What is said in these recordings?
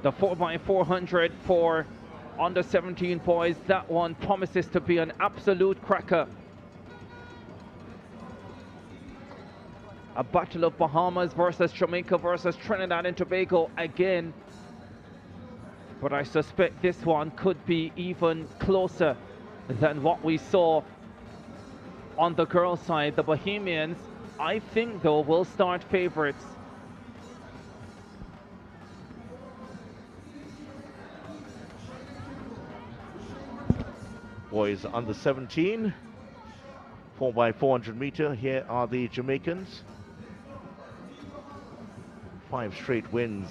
The 4x400 for under 17 boys. That one promises to be an absolute cracker. A battle of Bahamas versus Jamaica versus Trinidad and Tobago again. But I suspect this one could be even closer than what we saw on the girls' side. The Bahamians, I think though, will start favourites. Boys under 17, 4x400 meter. Here are the Jamaicans. 5 straight wins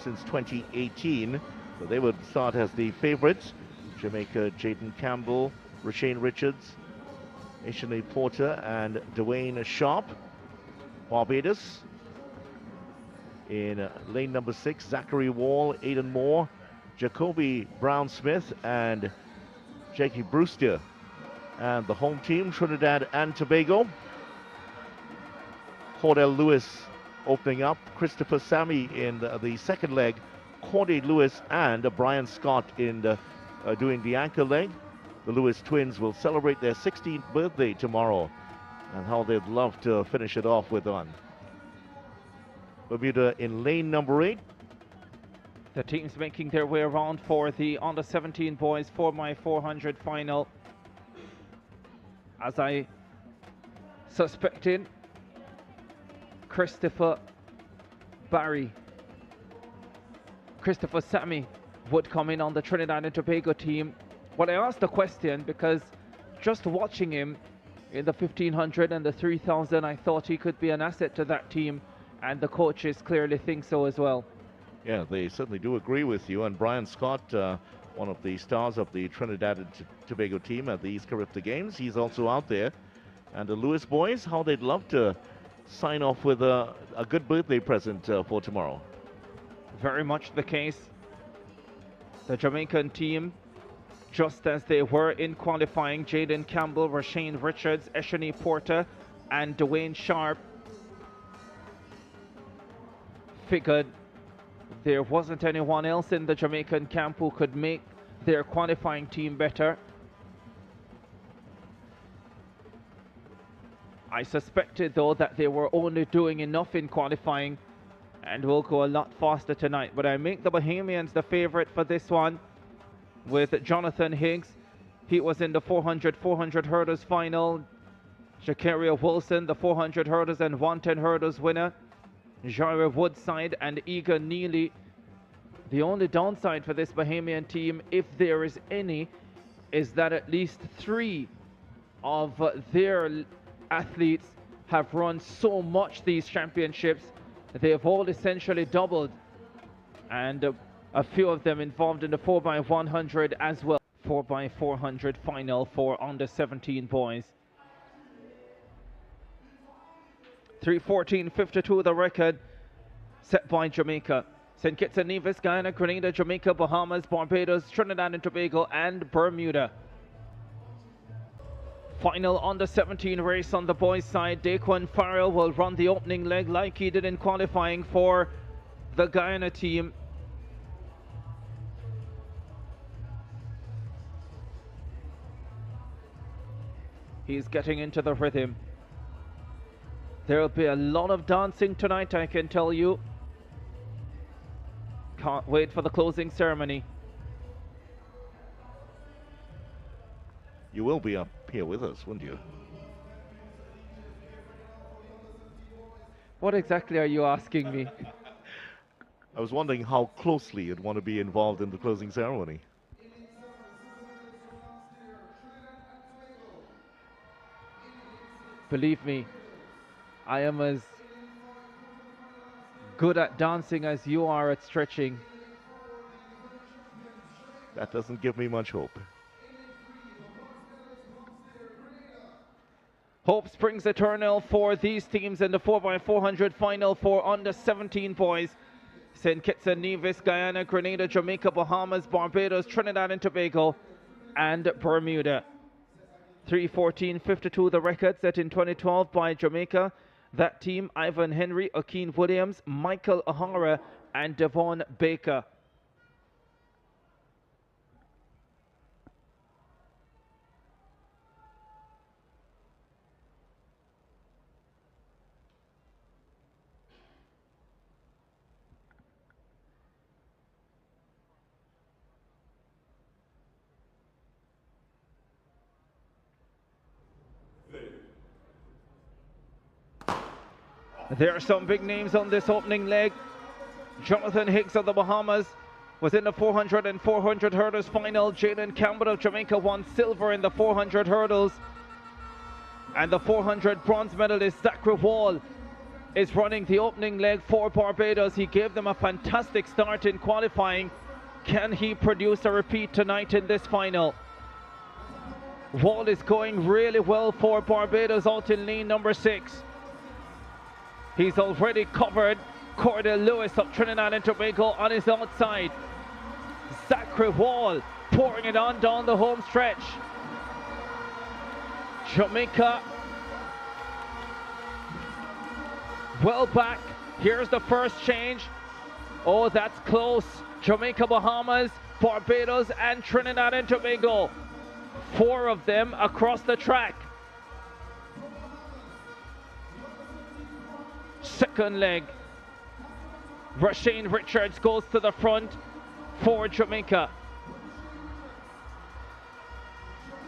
since 2018. So they would start as the favorites. Jamaica, Jaden Campbell, Rashane Richards, Ishani Porter, and Dwayne Sharp. Barbados in lane number 6, Zachary Wall, Aidan Moore, Jacoby Brown-Smith, and Jakey Brewster. And the home team, Trinidad and Tobago. Cordell Lewis opening up, Christopher Sammy in the second leg, Corday Lewis and Brian Scott in doing the anchor leg. The Lewis twins will celebrate their 16th birthday tomorrow, and how they'd love to finish it off with one. Bermuda in lane number 8. The teams making their way around for the under 17 boys 4x400 final. As I suspected, Christopher Sammy would come in on the Trinidad and Tobago team. Well, I asked the question because just watching him in the 1500 and the 3000, I thought he could be an asset to that team, and the coaches clearly think so as well. Yeah, they certainly do agree with you. And Brian Scott, one of the stars of the Trinidad and Tobago team at these CARIFTA Games, he's also out there. And the Lewis boys, how they'd love to sign off with a good birthday present for tomorrow. Very much the case. The Jamaican team, just as they were in qualifying, Jaden Campbell, Rashane Richards, Ishani Porter, and Dwayne Sharp, figured there wasn't anyone else in the Jamaican camp who could make their qualifying team better. I suspected though that they were only doing enough in qualifying and will go a lot faster tonight. But I make the Bahamians the favorite for this one with Jonathan Higgs. He was in the 400 hurdles final. Jakaria Wilson, the 400 hurdles and 110 hurdles winner. Jaira Woodside and Egan Neely. The only downside for this Bahamian team, if there is any, is that at least 3 of their athletes have run so much these championships. They have all essentially doubled, and a few of them involved in the 4x100 as well. 4x400 final for under 17 boys. 3:14.52 the record set by Jamaica. St. Kitts and Nevis, Guyana, Grenada, Jamaica, Bahamas, Barbados, Trinidad and Tobago, and Bermuda. Final under 17 race on the boys' side. Daquan Farrell will run the opening leg like he did in qualifying for the Guyana team. He's getting into the rhythm. There'll be a lot of dancing tonight, I can tell you. Can't wait for the closing ceremony. You will be up here with us, wouldn't you? What exactly are you asking me? I was wondering how closely you'd want to be involved in the closing ceremony. Believe me, I am as good at dancing as you are at stretching. That doesn't give me much hope. Hope springs eternal for these teams in the 4x400 final for under 17 boys. St. Kitts and Nevis, Guyana, Grenada, Jamaica, Bahamas, Barbados, Trinidad and Tobago, and Bermuda. 3:14.52 the record set in 2012 by Jamaica. That team, Ivan Henry, Akeem Williams, Michael O'Hara, and Devon Baker. There are some big names on this opening leg. Jonathan Hicks of the Bahamas was in the 400 and 400 hurdles final. Jaden Campbell of Jamaica won silver in the 400 hurdles. And the 400 bronze medalist Zachary Wall is running the opening leg for Barbados. He gave them a fantastic start in qualifying. Can he produce a repeat tonight in this final? Wall is going really well for Barbados out in lane number 6. He's already covered Cordell Lewis of Trinidad and Tobago on his outside. Zachary Wall pouring it on down the home stretch. Jamaica well back. Here's the first change. Oh, that's close. Jamaica, Bahamas, Barbados and Trinidad and Tobago. 4 of them across the track. Second leg. Rashane Richards goes to the front for Jamaica.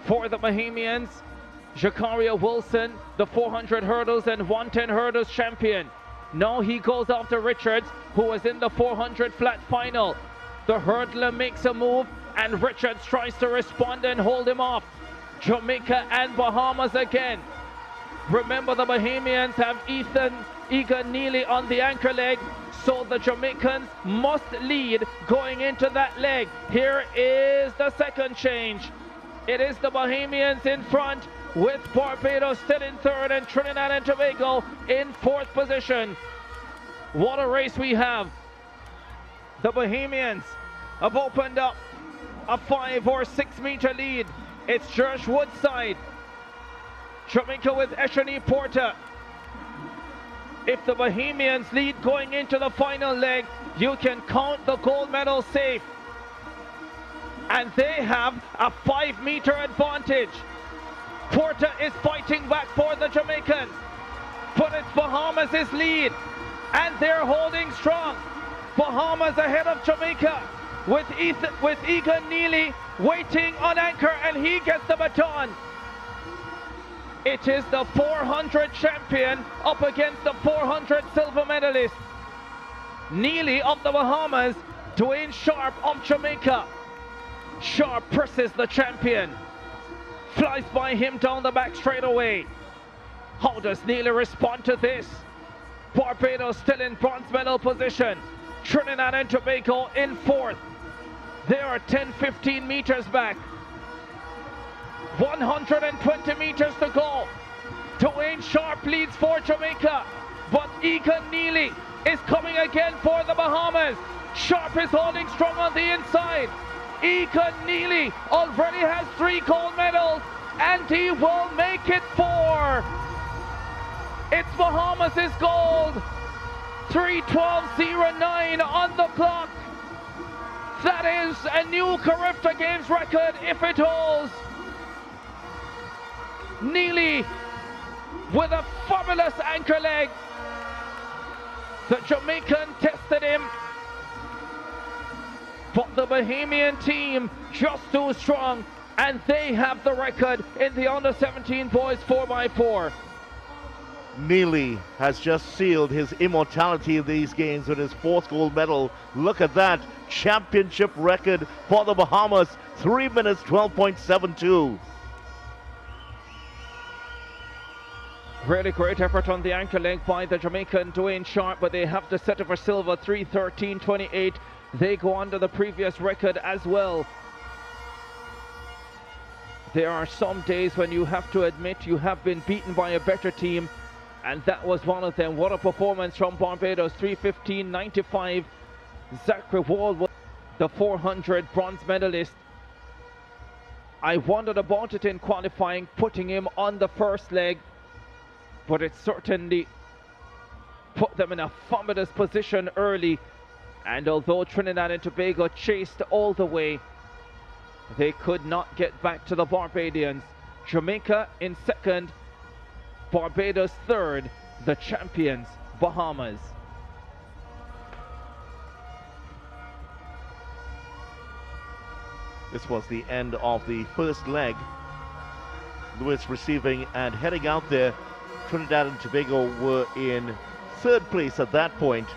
For the Bahamians, Jakaria Wilson, the 400 hurdles and 110 hurdles champion. Now he goes after Richards, who was in the 400 flat final. The hurdler makes a move and Richards tries to respond and hold him off. Jamaica and Bahamas again. Remember, the Bahamians have Egan Neely on the anchor leg, so the Jamaicans must lead going into that leg. Here is the second change. It is the Bahamians in front, with Barbados still in third and Trinidad and Tobago in fourth position. What a race we have. The Bahamians have opened up a 5 or 6 meter lead. It's Josh Woodside. Jamaica with Eshani Porter. If the Bahamians lead going into the final leg, you can count the gold medal safe. And they have a 5 meter advantage. Porter is fighting back for the Jamaicans, but it's Bahamas' lead, and they're holding strong. Bahamas ahead of Jamaica with Egan Neely waiting on anchor, and he gets the baton. It is the 400 champion up against the 400 silver medalist. Neely of the Bahamas, Dwayne Sharp of Jamaica. Sharp presses the champion. Flies by him down the back straight away. How does Neely respond to this? Barbados still in bronze medal position. Trinidad and Tobago in fourth. They are 10-15 meters back. 120 meters to go. Dwayne Sharp leads for Jamaica, but Egan Neely is coming again for the Bahamas. Sharp is holding strong on the inside. Egan Neely already has 3 gold medals, and he will make it 4. It's Bahamas' gold. 3:12.09 on the clock. That is a new CARIFTA Games record if it holds. Neely with a fabulous anchor leg. The Jamaican tested him, but the Bahamian team just too strong, and they have the record in the under-17 boys 4x4. Neely has just sealed his immortality in these games with his 4th gold medal. Look at that championship record for the Bahamas, 3 minutes 12.72. Really great effort on the anchor leg by the Jamaican Dwayne Sharp, but they have to settle for silver, 3:13.28. They go under the previous record as well. There are some days when you have to admit you have been beaten by a better team, and that was one of them. What a performance from Barbados, 3:15.95. Zachary Wall was the 400 bronze medalist. I wondered about it in qualifying, putting him on the first leg, but it certainly put them in a fabulous position early. And although Trinidad and Tobago chased all the way, they could not get back to the Barbadians. Jamaica in second, Barbados third, the champions, Bahamas. This was the end of the first leg. Lewis receiving and heading out there. Trinidad and Tobago were in third place at that point.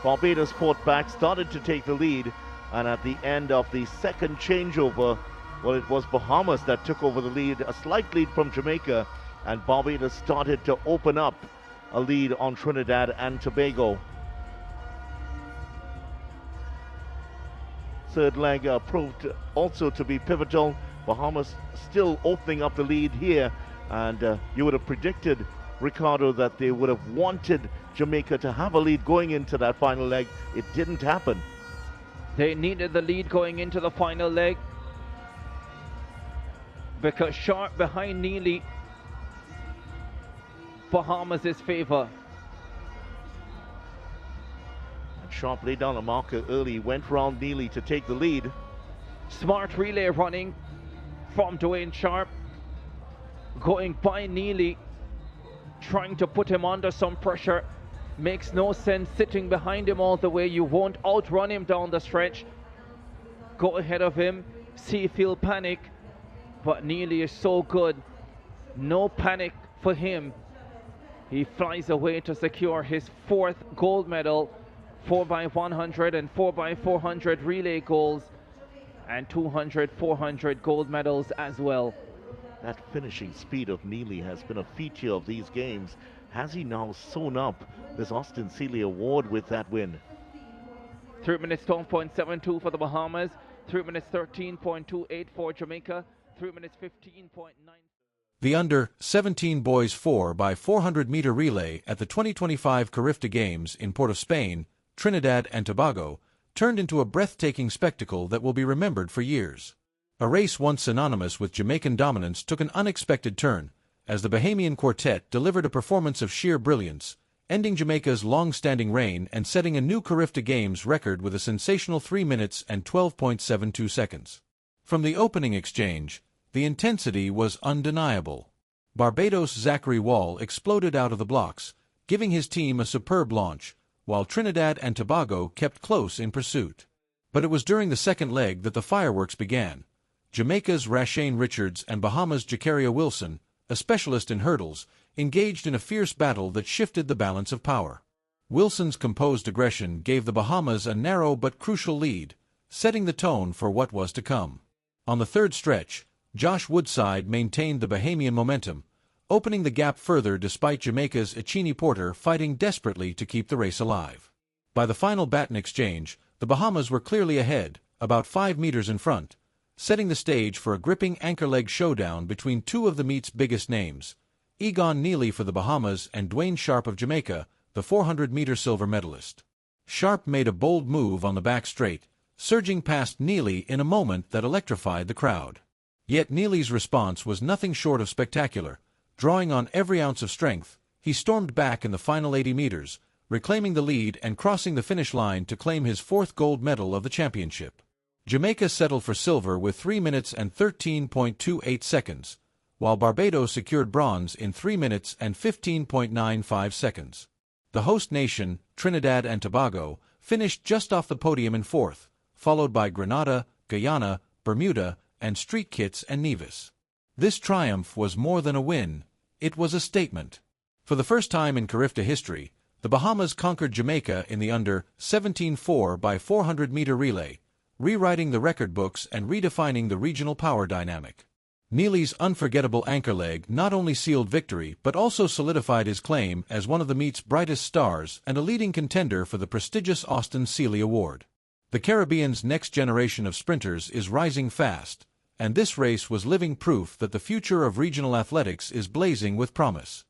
Barbados fought back, started to take the lead, and at the end of the second changeover, well, it was Bahamas that took over the lead, a slight lead from Jamaica, and Barbados started to open up a lead on Trinidad and Tobago. Third leg proved also to be pivotal. Bahamas still opening up the lead here, and you would have predicted, Ricardo, that they would have wanted Jamaica to have a lead going into that final leg. It didn't happen. They needed the lead going into the final leg because Sharp behind Neely, Bahamas' favor. And Sharp laid down a marker early, went round Neely to take the lead. Smart relay running from Dwayne Sharp, going by Neely, trying to put him under some pressure. Makes no sense sitting behind him all the way. You won't outrun him down the stretch. Go ahead of him, see if he'll panic, but Neely is so good. No panic for him. He flies away to secure his 4th gold medal, 4x100 and 4x400 relay golds, and 200, 400 gold medals as well. That finishing speed of Neely has been a feature of these games. Has he now sewn up this Austin Seeley Award with that win? 3 minutes 12.72 for the Bahamas, 3 minutes 13.28 for Jamaica, 3 minutes 15.9. The under-17 boys 4x400m relay at the 2025 CARIFTA Games in Port of Spain, Trinidad and Tobago, turned into a breathtaking spectacle that will be remembered for years. A race once synonymous with Jamaican dominance took an unexpected turn, as the Bahamian quartet delivered a performance of sheer brilliance, ending Jamaica's long-standing reign and setting a new CARIFTA Games record with a sensational 3 minutes and 12.72 seconds. From the opening exchange, the intensity was undeniable. Barbados Zachary Wall exploded out of the blocks, giving his team a superb launch, while Trinidad and Tobago kept close in pursuit. But it was during the second leg that the fireworks began. Jamaica's Rashane Richards and Bahamas' Jakaria Wilson, a specialist in hurdles, engaged in a fierce battle that shifted the balance of power. Wilson's composed aggression gave the Bahamas a narrow but crucial lead, setting the tone for what was to come. On the third stretch, Josh Woodside maintained the Bahamian momentum, opening the gap further despite Jamaica's Echini Porter fighting desperately to keep the race alive. By the final baton exchange, the Bahamas were clearly ahead, about 5 meters in front, setting the stage for a gripping anchor leg showdown between two of the meet's biggest names, Egon Neely for the Bahamas and Dwayne Sharp of Jamaica, the 400-meter silver medalist. Sharp made a bold move on the back straight, surging past Neely in a moment that electrified the crowd. Yet Neely's response was nothing short of spectacular. Drawing on every ounce of strength, he stormed back in the final 80 meters, reclaiming the lead and crossing the finish line to claim his 4th gold medal of the championship. Jamaica settled for silver with 3 minutes and 13.28 seconds, while Barbados secured bronze in 3 minutes and 15.95 seconds. The host nation, Trinidad and Tobago, finished just off the podium in 4th, followed by Grenada, Guyana, Bermuda, and Street Kitts and Nevis. This triumph was more than a win, it was a statement. For the first time in CARIFTA history, the Bahamas conquered Jamaica in the under-17 4x400m relay, rewriting the record books and redefining the regional power dynamic. Neely's unforgettable anchor leg not only sealed victory but also solidified his claim as one of the meet's brightest stars and a leading contender for the prestigious Austin Seeley Award. The Caribbean's next generation of sprinters is rising fast, and this race was living proof that the future of regional athletics is blazing with promise.